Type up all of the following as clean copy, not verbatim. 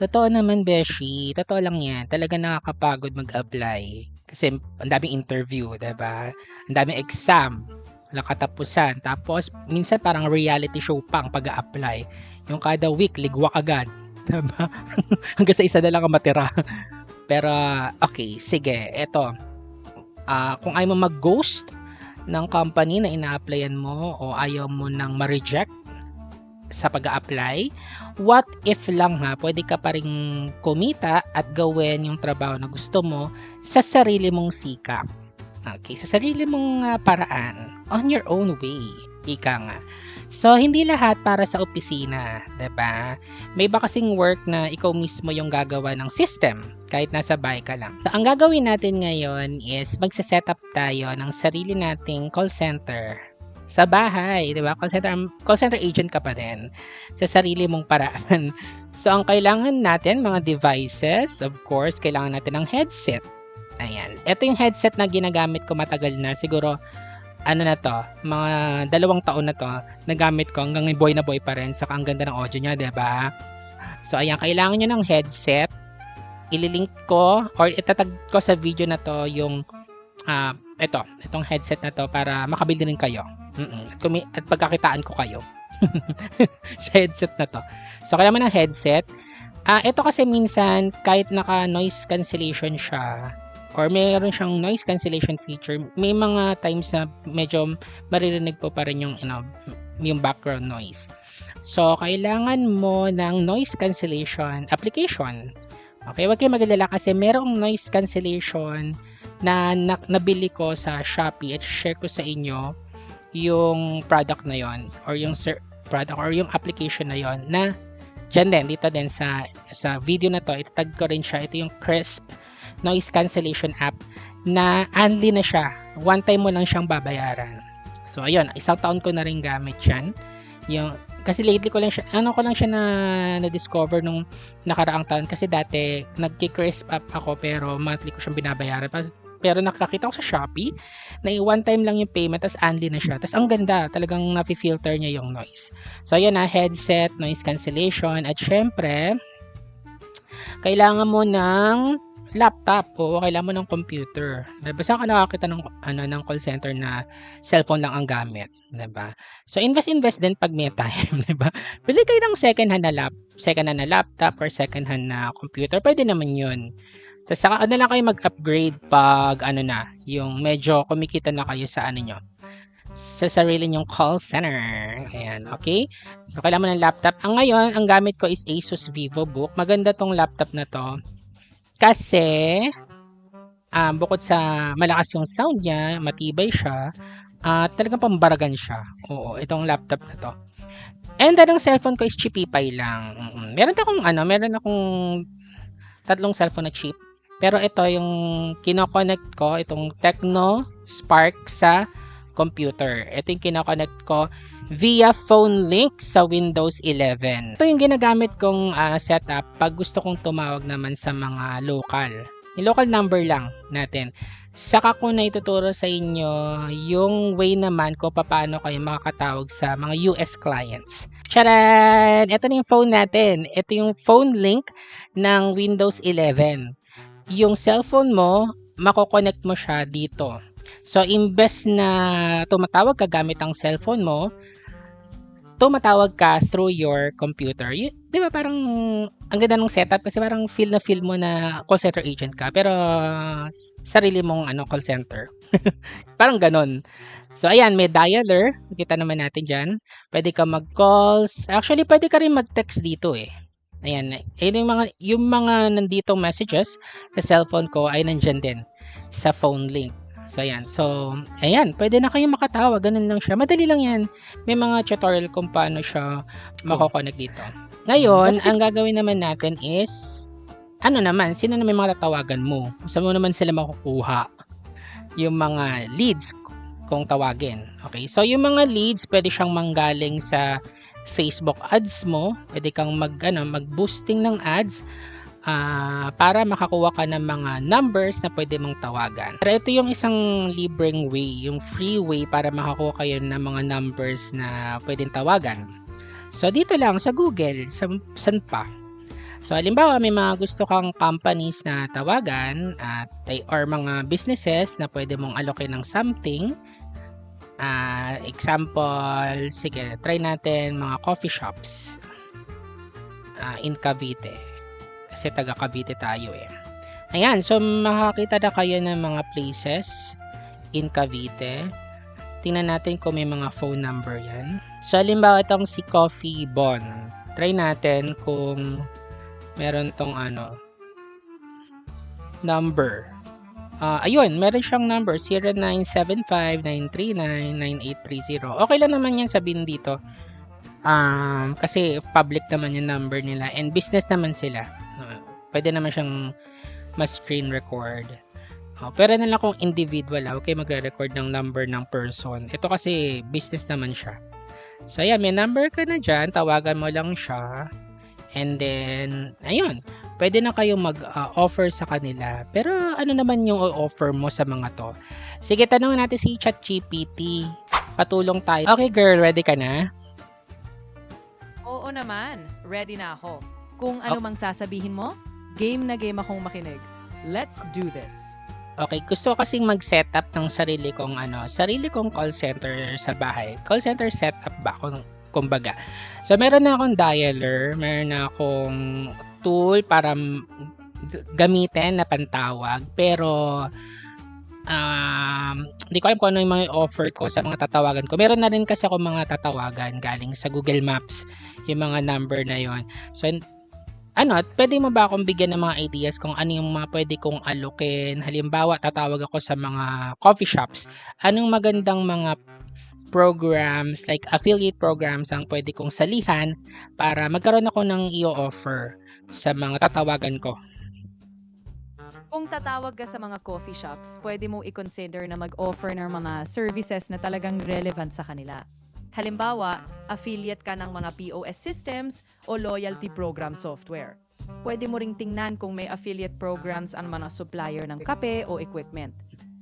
Totoo naman beshi, totoo lang 'yan. Talagang nakakapagod mag-apply kasi ang daming interview, 'di ba? Ang daming exam, walang katapusan. Tapos minsan parang reality show pa ang pag-a-apply. Yung kada week ligwak agad, 'di ba? Hanggang sa isa na lang ang matira. Pero okay, sige, eto, kung ayaw mo mag-ghost ng company na ina-applyan mo o ayaw mo ng ma-reject sa pag-a-apply, what if lang pwede ka pa ring kumita at gawin yung trabaho na gusto mo sa sarili mong sikap. Okay, sa sarili mong paraan, on your own way, ika nga. So, hindi lahat para sa opisina, 'di ba? May iba kasing work na ikaw mismo yung gagawa ng system kahit nasa bahay ka lang. So, ang gagawin natin ngayon is magse-setup tayo ng sarili nating call center sa bahay, 'di ba? Call center agent ka pa din sa sarili mong paraan. So, ang kailangan natin mga devices, of course, kailangan natin ng headset. Ayan. Ito yung headset na ginagamit ko matagal na. Siguro ano na to, mga 2 taon na to, nagamit ko hanggang boy na boy pa rin. Saka ang ganda ng audio niya, 'di ba? So, ayan, kailangan niyo ng headset. Ililink ko or itatag ko sa video na to yung itong headset na to para makabili din kayo. At pagkakitaan ko kayo sa headset na to. So, kailangan mo ng headset. Ito kasi minsan, kahit naka noise cancellation siya, or mayroon siyang noise cancellation feature, may mga times na medyo maririnig po pa rin yung, yung background noise. So, kailangan mo ng noise cancellation application. Okay, wag kayong mag-alala kasi merong noise cancellation na nabili ko sa Shopee at share ko sa inyo yung product na yon or yung product or yung application na yon na dyan din, dito din sa video na to, itatag ko rin siya. Ito yung Crisp noise cancellation app na only na siya. One time mo lang siyang babayaran. So, ayun, 1 taon ko na rin gamit yan. Kasi lately ko lang siya, na-discover nung nakaraang taon. Kasi dati, nagki-crisp up ako pero monthly ko siyang binabayaran. Pero nakakita ko sa Shopee na one time lang yung payment tas only na siya. Tas ang ganda, talagang nafi-filter niya yung noise. So, ayan headset, noise cancellation, at syempre, kailangan mo ng laptop o kailangan mo ng computer. Diba? Saan ka nakakita ng call center na cellphone lang ang gamit, 'di ba? So invest din pag may time, 'di ba? Bili kayo ng second hand na laptop or second hand na computer. Pwede naman 'yun. So saka lang kayo mag-upgrade pag yung medyo kumikita na kayo sa nyo, sa sarili nyong call center. Ayan, okay? So kailangan mo ng laptop. Ngayon, ang gamit ko is Asus VivoBook. Maganda tong laptop na to. Kasi, bukod sa malakas yung sound niya, matibay siya, talagang pambaragan siya. Oo, itong laptop na to. And then, ang cellphone ko is cheapy lang. Meron akong 3 cellphone na cheap. Pero ito, yung kinoconnect ko, itong Tecno Spark sa computer. Ito yung kinoconnect ko via phone link sa Windows 11. Ito yung ginagamit kong setup pag gusto kong tumawag naman sa mga local. Yung local number lang natin. Saka ko na ituturo sa inyo yung way naman ko paano kayo makakatawag sa mga US clients. Charan! Ito na yung phone natin. Ito yung phone link ng Windows 11. Yung cellphone mo, mako-connect mo siya dito. So, imbes na tumatawag ka gamit ang cellphone mo, tumatawag ka through your computer. Di ba parang ang ganda ng setup kasi parang feel mo na call center agent ka pero sarili mong call center. Parang ganon. So, ayan, may dialer. Kita naman natin dyan. Pwede ka mag-calls. Actually, pwede ka rin mag-text dito eh. Ayan, yung mga nanditong messages sa cellphone ko ay nandyan din sa phone link. So, ayan. So, ayan. Pwede na kayong makatawag. Ganun lang siya. Madali lang yan. May mga tutorial kung paano siya mako-connect dito. Ngayon, ang gagawin naman natin is, sino naman mga tatawagan mo? Saan mo naman sila makukuha? Yung mga leads kung tawagin. Okay? So, yung mga leads, pwede siyang manggaling sa Facebook ads mo. Pwede kang mag-boosting ng ads para makakuha ka ng mga numbers na pwede mong tawagan. Pero ito yung isang libreng way, yung free way para makakuha kayo ng mga numbers na pwedeng tawagan. So, dito lang sa Google, saan pa? So halimbawa may mga gusto kang companies na tawagan at or mga businesses na pwede mong allocate ng something. Example, sige, try natin mga coffee shops in Cavite. Kasi taga Cavite tayo eh. Ayan, so makakita na kayo ng mga places in Cavite. Tingnan natin kung may mga phone number yan. So halimbawa itong si Coffee Bon. Try natin kung meron tong number. Ayun, meron siyang number 0975-939-9830. Okay lang naman yan sabihin dito. Kasi public naman yung number nila and business naman sila. Pwede naman siyang ma-screen record. Pero na lang kung individual, huwag kayo magre-record ng number ng person. Ito kasi business naman siya. So ayan, may number ka na dyan, tawagan mo lang siya. And then, ayun, pwede na kayong mag-offer sa kanila. Pero ano naman yung offer mo sa mga to? Sige, tanongin natin si ChatGPT. Patulong tayo. Okay girl, ready ka na? Oo naman, ready na ako. Kung ano mang sasabihin mo, game na game akong makinig. Let's do this. Okay, gusto ko kasing mag-setup ng sarili kong call center sa bahay. Call center setup ba kumbaga. So meron na akong dialer, meron na akong tool para gamitin na pantawag, pero hindi ko alam kung ano yung mga offer ko sa mga tatawagan ko. Meron na rin kasi ako mga tatawagan galing sa Google Maps, yung mga number na yon. So pwede mo ba akong bigyan ng mga ideas kung ano yung mga pwede kong alokin? Halimbawa, tatawag ako sa mga coffee shops. Anong magandang mga programs, like affiliate programs ang pwede kong salihan para magkaroon ako ng i-offer sa mga tatawagan ko? Kung tatawag ka sa mga coffee shops, pwede mo i-consider na mag-offer ng mga services na talagang relevant sa kanila. Halimbawa, affiliate ka ng mga POS systems o loyalty program software. Pwede mo ring tingnan kung may affiliate programs ang mga supplier ng kape o equipment.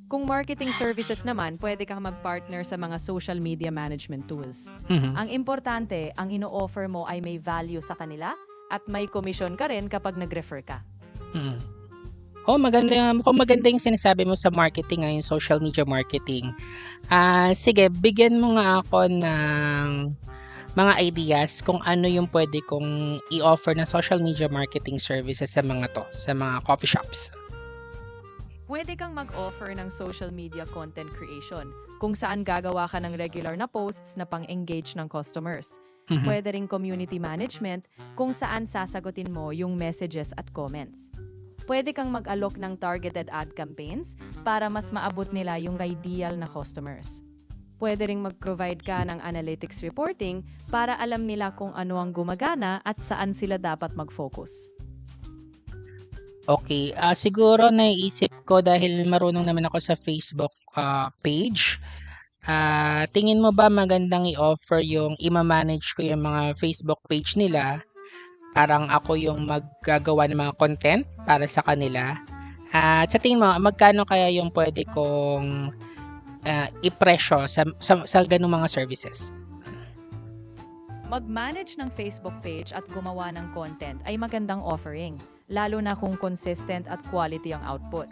Kung marketing services naman, pwede kang mag-partner sa mga social media management tools. Ang importante, ang ino-offer mo ay may value sa kanila at may commission ka rin kapag nag-refer ka. Maganda yung sinasabi mo sa marketing, yung social media marketing. Sige, bigyan mo nga ako ng mga ideas kung ano yung pwede kong i-offer na social media marketing services sa mga coffee shops. Pwede kang mag-offer ng social media content creation kung saan gagawa ka ng regular na posts na pang-engage ng customers. Pwede ring community management kung saan sasagutin mo yung messages at comments. Pwede kang mag-alok ng targeted ad campaigns para mas maabot nila yung ideal na customers. Pwede ring mag-provide ka ng analytics reporting para alam nila kung ano ang gumagana at saan sila dapat mag-focus. Okay, siguro naiisip ko dahil marunong naman ako sa Facebook page. Tingin mo ba magandang i-offer yung i-manage ko yung mga Facebook page nila? Parang ako yung maggagawa ng mga content para sa kanila. At sa tingin mo, magkano kaya yung pwede kong i-presyo sa ganung mga services? Mag-manage ng Facebook page at gumawa ng content ay magandang offering, lalo na kung consistent at quality ang output.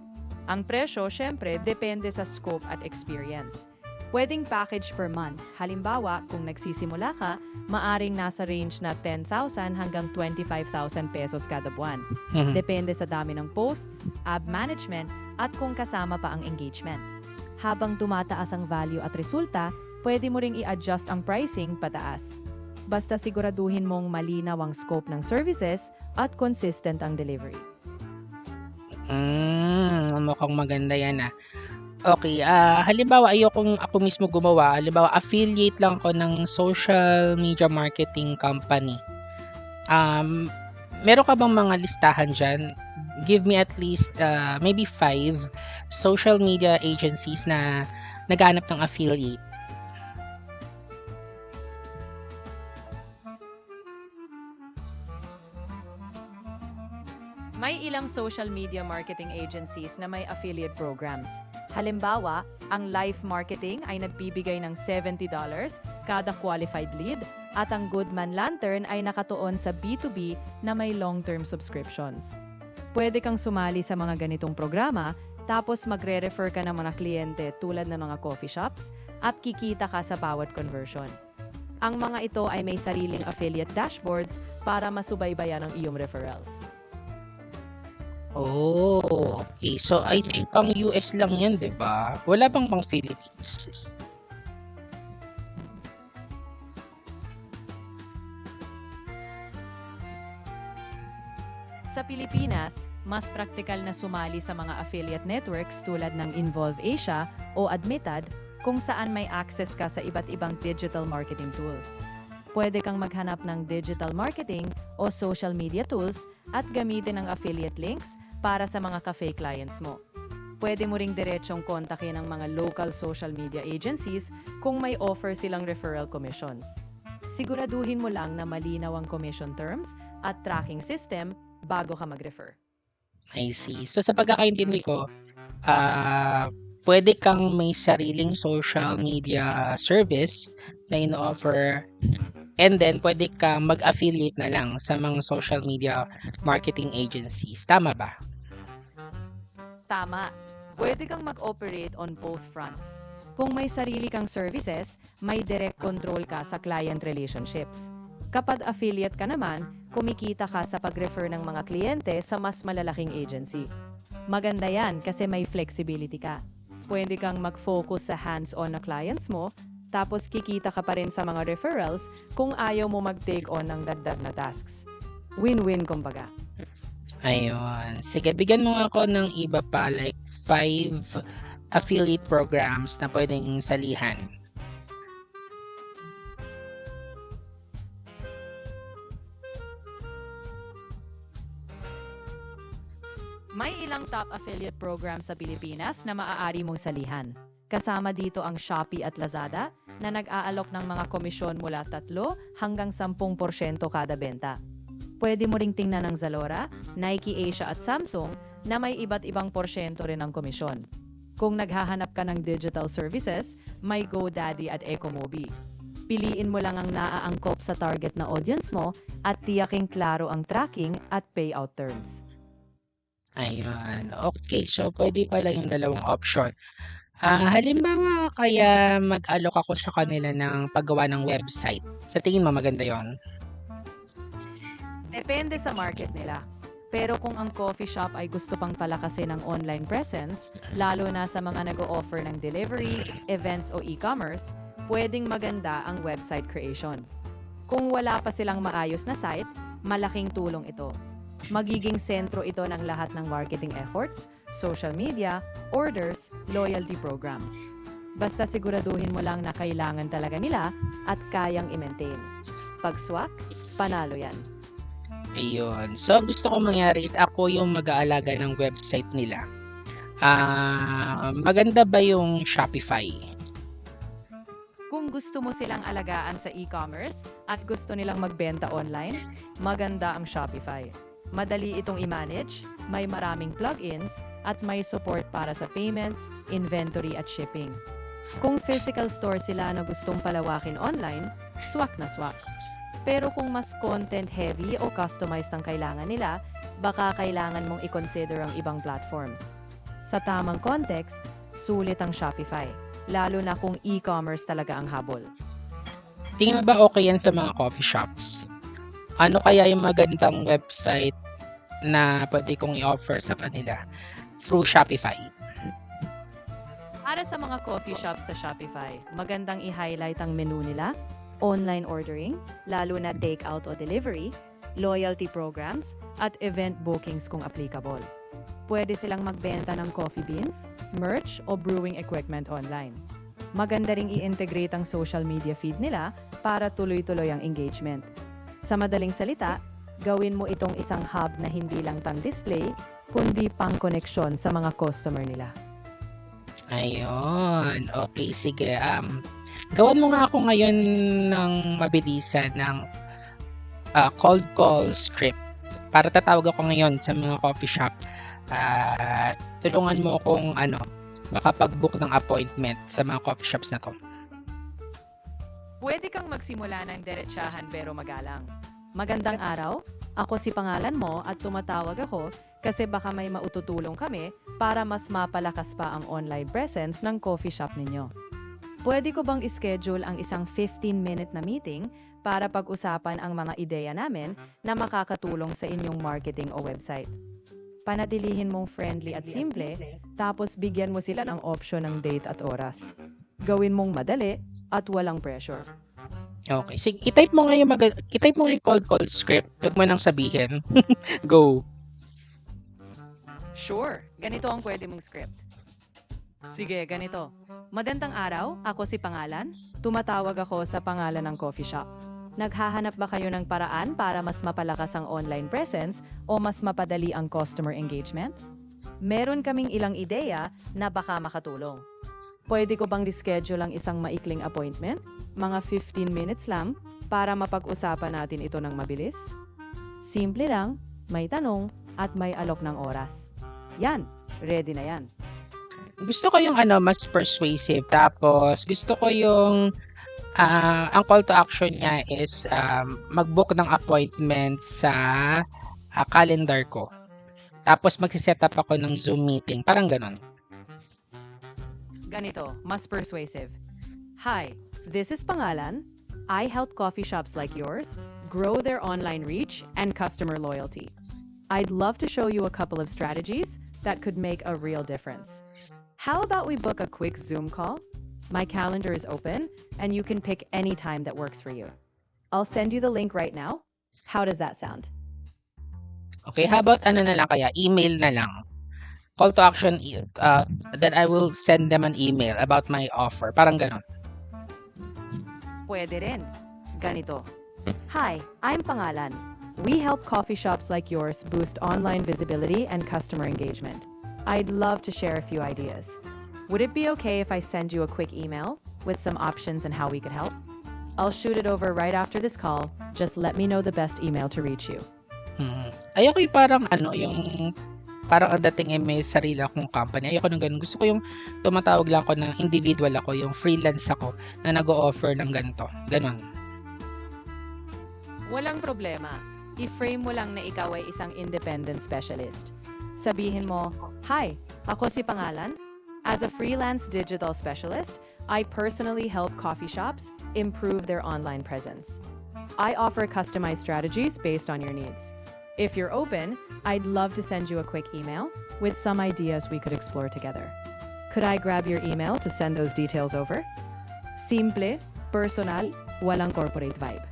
Ang presyo, syempre, depende sa scope at experience. Pwedeng package per month. Halimbawa, kung nagsisimula ka, maaring nasa range na 10,000 hanggang 25,000 pesos kada buwan. Depende sa dami ng posts, ad management, at kung kasama pa ang engagement. Habang tumataas ang value at resulta, pwede mo ring i-adjust ang pricing pataas. Basta siguraduhin mong malinaw ang scope ng services at consistent ang delivery. Mukhang maganda yan Okay, halimbawa ayokong ako mismo gumawa. Halimbawa, affiliate lang ako ng social media marketing company. Meron ka bang mga listahan dyan? Give me at least maybe 5 social media agencies na naghanap ng affiliate. May ilang social media marketing agencies na may affiliate programs. Halimbawa, ang Life Marketing ay nagbibigay ng $70 kada qualified lead At ang Goodman Lantern ay nakatuon sa B2B na may long-term subscriptions. Pwede kang sumali sa mga ganitong programa, tapos magre-refer ka ng mga kliyente tulad ng mga coffee shops at kikita ka sa bawat conversion. Ang mga ito ay may sariling affiliate dashboards para masubaybayan ang iyong referrals. Oh, okay. So, I think pang US lang yan, di ba? Wala bang pang Philippines? Sa Pilipinas, mas praktikal na sumali sa mga affiliate networks tulad ng Involve Asia o Admitad kung saan may access ka sa iba't ibang digital marketing tools. Pwede kang maghanap ng digital marketing o social media tools at gamitin ang affiliate links para sa mga cafe clients mo. Pwede mo ring diretsong kontakin ang mga local social media agencies kung may offer silang referral commissions. Siguraduhin mo lang na malinaw ang commission terms at tracking system bago ka mag-refer. I see. So, sa pagkakaintindi ko, pwede kang may sariling social media service na in-offer and then pwede kang mag-affiliate na lang sa mga social media marketing agencies. Tama ba? Tama. Pwede kang mag-operate on both fronts. Kung may sarili kang services, may direct control ka sa client relationships. Kapag affiliate ka naman, kumikita ka sa pag-refer ng mga kliyente sa mas malalaking agency. Maganda yan kasi may flexibility ka. Pwede kang mag-focus sa hands-on na clients mo, tapos kikita ka pa rin sa mga referrals kung ayaw mo mag-take on ng dagdag na tasks. Win-win kumbaga. Ayun. Sige, bigyan mo nga ako ng iba pa, like 5 affiliate programs na pwedeng salihan. May ilang top affiliate programs sa Pilipinas na maaari mong salihan. Kasama dito ang Shopee at Lazada na nag-aalok ng mga komisyon mula 3 hanggang 10% kada benta. Pwede mo ring tingnan ng Zalora, Nike Asia at Samsung na may iba't ibang porsyento rin ng komisyon. Kung naghahanap ka ng digital services, may GoDaddy at Ecomobi. Piliin mo lang ang naaangkop sa target na audience mo at tiyaking klaro ang tracking at payout terms. Ayun. Okay, so pwede pala yung dalawang option. Halimbawa, kaya mag-alok ako sa kanila ng paggawa ng website. Sa tingin mo maganda yon? Depende sa market nila. Pero kung ang coffee shop ay gusto pang palakasin ng online presence, lalo na sa mga nag-o-offer ng delivery, events o e-commerce, pwedeng maganda ang website creation. Kung wala pa silang maayos na site, malaking tulong ito. Magiging sentro ito ng lahat ng marketing efforts, social media, orders, loyalty programs. Basta siguraduhin mo lang na kailangan talaga nila at kayang i-maintain. Pag swak, panalo yan. Ayun. So, gusto ko mangyari is ako yung mag-aalaga ng website nila. Maganda ba yung Shopify? Kung gusto mo silang alagaan sa e-commerce at gusto nilang magbenta online, maganda ang Shopify. Madali itong i-manage, may maraming plugins, at may support para sa payments, inventory at shipping. Kung physical store sila na gustong palawakin online, swak na swak. Pero kung mas content heavy o customized ang kailangan nila, baka kailangan mong i-consider ang ibang platforms. Sa tamang context, sulit ang Shopify, lalo na kung e-commerce talaga ang habol. Tingin mo ba okay yan sa mga coffee shops? Ano kaya yung magandang website na pwede kong i-offer sa kanila through Shopify? Para sa mga coffee shops sa Shopify, magandang i-highlight ang menu nila, online ordering, lalo na takeout o delivery, loyalty programs, at event bookings kung applicable. Pwede silang magbenta ng coffee beans, merch, o brewing equipment online. Maganda ring i-integrate ang social media feed nila para tuloy-tuloy ang engagement. Sa madaling salita, gawin mo itong isang hub na hindi lang pang-display, kundi pang-koneksyon sa mga customer nila. Ayun. Okay, sige. Gawan mo nga ako ngayon ng mabilisan ng cold call script para tatawag ako ngayon sa mga coffee shop. Tulungan mo akong makapag-book ng appointment sa mga coffee shops na to. Pwede kang magsimula ng diretsahan pero magalang. Magandang araw, ako si pangalan mo at tumatawag ako kasi baka may maututulong kami para mas mapalakas pa ang online presence ng coffee shop ninyo. Pwede ko bang ischedule ang isang 15-minute na meeting para pag-usapan ang mga ideya namin na makakatulong sa inyong marketing o website? Panatilihin mong friendly at simple, tapos bigyan mo sila ng option ng date at oras. Gawin mong madali at walang pressure. Okay, sige, i-type mo nga yung cold call script. Huwag mo nang sabihin. Go. Sure, ganito ang pwede mong script. Sige, ganito. Magandang araw, ako si Pangalan. Tumatawag ako sa pangalan ng coffee shop. Naghahanap ba kayo ng paraan para mas mapalakas ang online presence o mas mapadali ang customer engagement? Meron kaming ilang ideya na baka makatulong. Pwede ko bang reschedule ang isang maikling appointment? Mga 15 minutes lang para mapag-usapan natin ito ng mabilis? Simple lang, may tanong at may alok ng oras. Yan, ready na yan. Gusto ko yung mas persuasive. Tapos, gusto ko yung ang call to action niya is mag-book ng appointment sa calendar ko. Tapos, magsiset up ako ng Zoom meeting. Parang ganon. Ganito, mas persuasive. Hi, this is Pangalan. I help coffee shops like yours grow their online reach and customer loyalty. I'd love to show you a couple of strategies that could make a real difference. How about we book a quick Zoom call? My calendar is open, and you can pick any time that works for you. I'll send you the link right now. How does that sound? Okay, how about na lang kaya? Email na lang. Call to action, then I will send them an email about my offer. Parang ganon. Pwede rin. Ganito. Hi, I'm Pangalan. We help coffee shops like yours boost online visibility and customer engagement. I'd love to share a few ideas. Would it be okay if I send you a quick email with some options and how we could help? I'll shoot it over right after this call. Just let me know the best email to reach you. Ayoko yung parang ang dating may sarili akong company. Ayoko nung ganun. Gusto ko yung tumatawag lang ako ng individual ako, yung freelance ako na nag-o-offer ng ganito. Ganon. Walang problema. I-frame mo lang na ikaw ay isang independent specialist. Sabihin mo, Hi, ako si Pangalan. As a freelance digital specialist, I personally help coffee shops improve their online presence. I offer customized strategies based on your needs. If you're open, I'd love to send you a quick email with some ideas we could explore together. Could I grab your email to send those details over? Simple, personal, walang corporate vibe.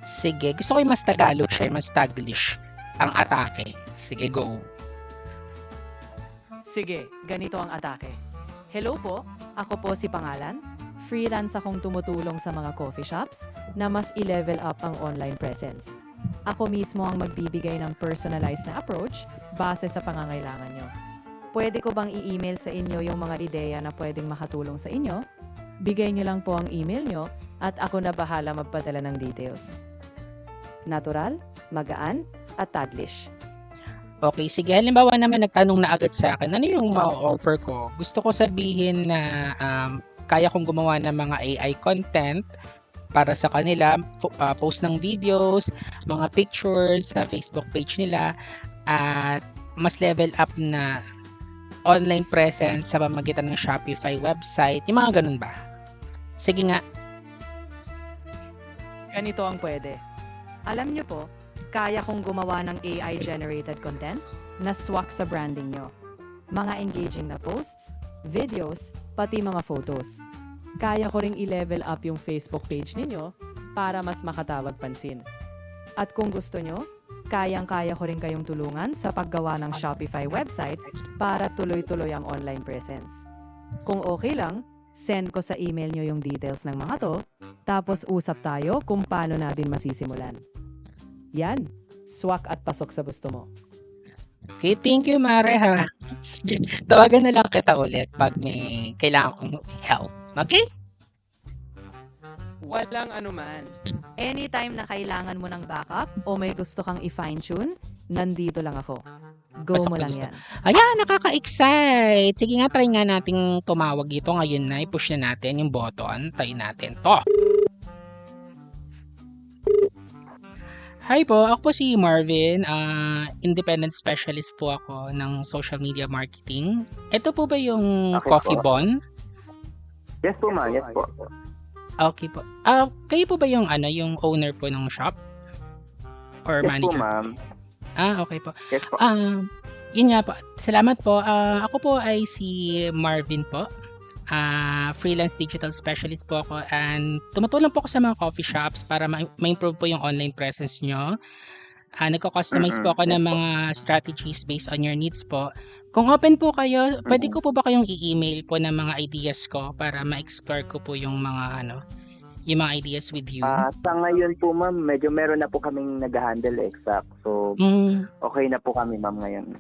Sige, gusto ko yung mas Tagalog siya, mas Taglish ang atake. Sige, go. Sige, ganito ang atake. Hello po, ako po si Pangalan. Freelance akong tumutulong sa mga coffee shops na mas i-level up ang online presence. Ako mismo ang magbibigay ng personalized na approach base sa pangangailangan nyo. Pwede ko bang i-email sa inyo yung mga ideya na pwedeng makatulong sa inyo? Bigay nyo lang po ang email nyo at ako na bahala magpadala ng details. Natural, magaan, at taglish. Okay, sige. Halimbawa naman nagtanong na agad sa akin, ano yung ma-offer ko? Gusto ko sabihin na kaya kong gumawa ng mga AI content para sa kanila, post ng videos, mga pictures sa Facebook page nila, at mas level up na online presence sa pamamagitan ng Shopify website. Yung mga ganun ba? Sige nga. Ganito ang pwede. Alam nyo po, kaya kong gumawa ng AI-generated content na swak sa branding nyo. Mga engaging na posts, videos, pati mga photos. Kaya ko ring i-level up yung Facebook page ninyo para mas makatawag pansin. At kung gusto nyo, kayang-kaya ko rin kayong tulungan sa paggawa ng Shopify website para tuloy-tuloy ang online presence. Kung okay lang, send ko sa email nyo yung details ng mga to, tapos usap tayo kung paano natin masisimulan. Yan, swak at pasok sa gusto mo. Okay, thank you, Mare, ha. Tawagan na lang kita ulit pag may kailangan kong help. Okay? Walang anuman. Anytime na kailangan mo ng backup o may gusto kang i-fine-tune, nandito lang ako. Go Pasok mo na lang gusto. yan. Ayan, nakaka-excite. Sige nga, try nga nating tumawag dito ngayon na. I-push na natin yung button. Try natin to. Hi po, ako po si Marvin, independent specialist po ako ng social media marketing. Ito po ba yung Okay Coffee po. Bon? Yes po, ma'am. Yes po. Okay po. Kayo po ba yung yung owner po ng shop or Yes po, manager? ma'am. Okay po. Yes po. Yun nga po. Salamat po. Ako po ay si Marvin po. Freelance digital specialist po ako and tumutulong po ako sa mga coffee shops para ma-improve po yung online presence nyo. Nagko-customize po ako Yes ng po. mga strategies based on your needs po. Kung open po kayo, pwede ko po ba kayong i-email po ng mga ideas ko para ma-explore ko po yung mga yung mga ideas with you? Sa ngayon po, ma'am, medyo meron na po kaming nag-handle exact. So, okay na po kami, ma'am, ngayon.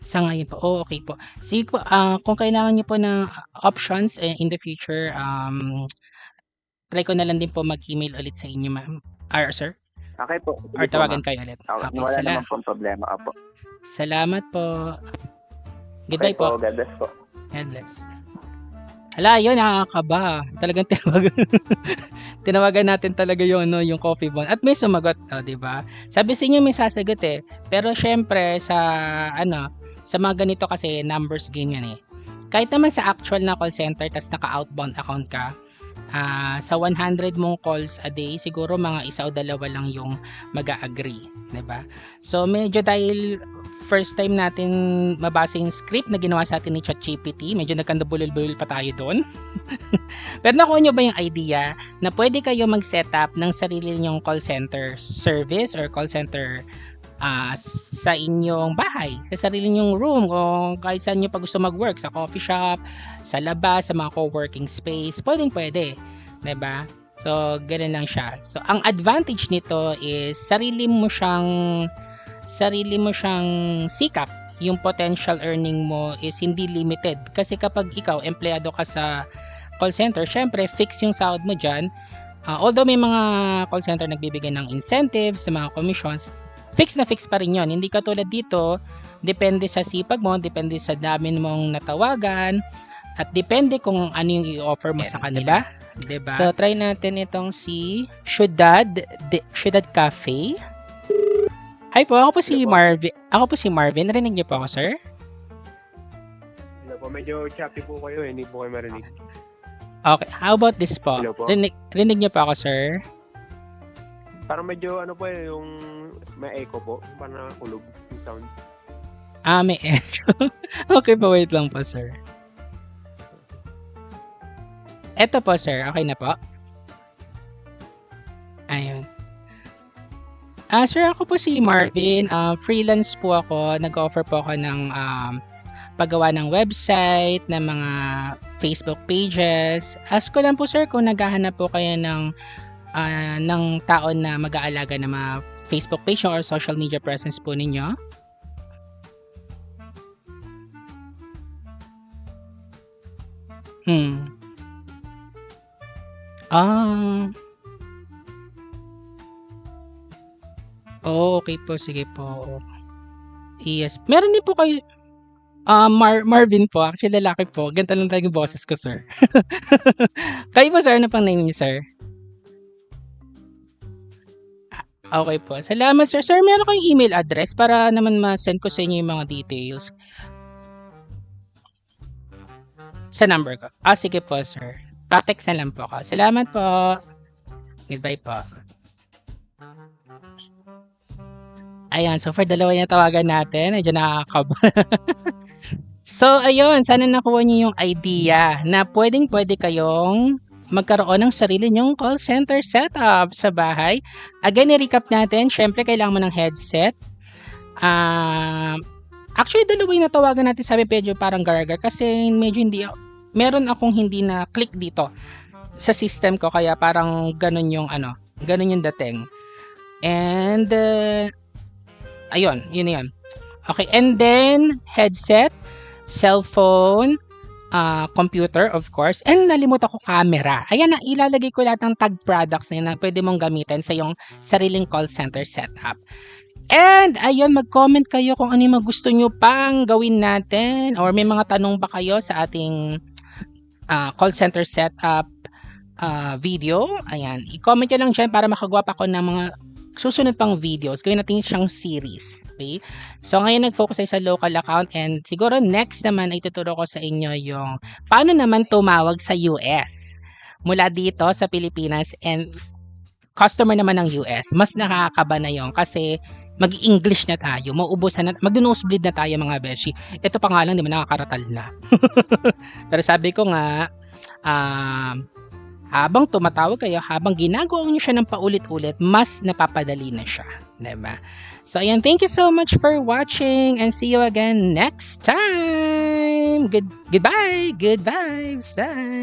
Sa ngayon po. Okay po. Sige po, kung kailangan niyo po ng options in the future, try ko na lang din po mag-email ulit sa inyo, ma'am. Sir? Okay po. Or Sige po, tawagan ma'am. kayo ulit. Okay. Okay, Wala naman pong problema. Apo. salamat po. Okay Goodbye po. God bless po. God bless. Hala, yun, nakakaba. Talagang tinawagan natin talaga yung Coffee Bon. At may sumagot, di ba? Sabi sa inyo may sasagot eh. Pero syempre, sa mga ganito kasi, numbers game yan eh. Kahit naman sa actual na call center, tas naka-outbound account ka, sa 100 mong calls a day, siguro mga isa o dalawa lang yung mag-a-agree. Diba? So, medyo dahil first time natin mabasa yung script na ginawa sa atin ni ChatGPT, medyo nagkandabulol-bulol pa tayo doon. Pero nakuha nyo ba yung idea na pwede kayo mag-setup ng sarili ninyong call center service or call center sa inyong bahay, sa sarili ninyong room o kahit saan nyo pa gusto mag-work, sa coffee shop, sa labas, sa mga co-working space, pwede, diba? So, ganun lang siya. So, ang advantage nito is sarili mo siyang sikap. Yung potential earning mo is hindi limited. Kasi kapag ikaw, empleyado ka sa call center, syempre, fix yung sahod mo dyan. Although may mga call center nagbibigay ng incentives sa mga commissions, fix na fix pa rin yun. Hindi katulad dito, depende sa sipag mo, depende sa dami mong natawagan, at depende kung ano yung i-offer mo sa kanila. Diba? So, try natin itong si Ciudad Cafe. Hi po, ako po si Marvin. Narinig niyo po ako, sir? Hello po, medyo choppy po kayo hindi po kayo marinig. Okay, how about this po? Hello po. Rinig niyo po ako, sir? Parang medyo yung may echo po, parang nakakulog yung sound. May echo. Okay po, wait lang po, sir. Eto po, sir. Okay na po? Ayun. Sir, ako po si Marvin. Freelance po ako. Nag-offer po ako ng paggawa ng website, ng mga Facebook pages. Ask ko lang po, sir, kung naghahanap po kayo ng tao na mag-aalaga ng mga Facebook page or social media presence po ninyo. Okay po, sige po. Yes. Meron din po kayo Marvin po. Actually, lalaki po. Ganito lang talaga yung boses ko, sir. Kayo po, sir. Ano pang name niyo, sir? Okay po. Salamat, sir. Sir, meron kayong email address para naman ma-send ko sa inyo yung mga details sa number ko. Sige po, sir. Pa-text na lang po ako. Salamat po. Goodbye po. Ayan, so for dalawa niya tawagan natin, medyo nakakaba. So, ayun, sana nakuha niyo yung idea na pwedeng-pwede kayong magkaroon ng sarili nyong call center setup sa bahay. Again, i-recap natin, syempre kailangan mo ng headset. Actually, dalawa yung natawagan natin, sabi medyo parang gargar kasi medyo meron akong hindi na click dito sa system ko, kaya parang ganun yung dating. And, ayun, yun yan. Okay, and then, headset, cellphone, computer, of course, and nalimutan ko camera. Ayan na, ilalagay ko lahat ng tag products na pwede mong gamitin sa iyong sariling call center setup. And, ayun, mag-comment kayo kung ano yung gusto nyo pang gawin natin or may mga tanong ba kayo sa ating call center setup video. Ayan, i-comment nyo lang dyan para makagawa pa ako ng mga susunod pang videos, gawin natin siyang series. Okay? So ngayon nag-focus tayo sa local account and siguro next naman ay tuturo ko sa inyo yung paano naman tumawag sa US mula dito sa Pilipinas and customer naman ng US. Mas nakakaba na yon kasi mag-English na tayo, mauubusan na, mag-nosebleed na tayo mga beshi. Ito pa nga lang, di ba nakakaratal na. Pero sabi ko nga, habang tumatawag kayo, habang ginagawa nyo siya ng paulit-ulit, mas napapadali na siya. Diba? So, ayan, thank you so much for watching and see you again next time. Goodbye. Good vibes. Bye.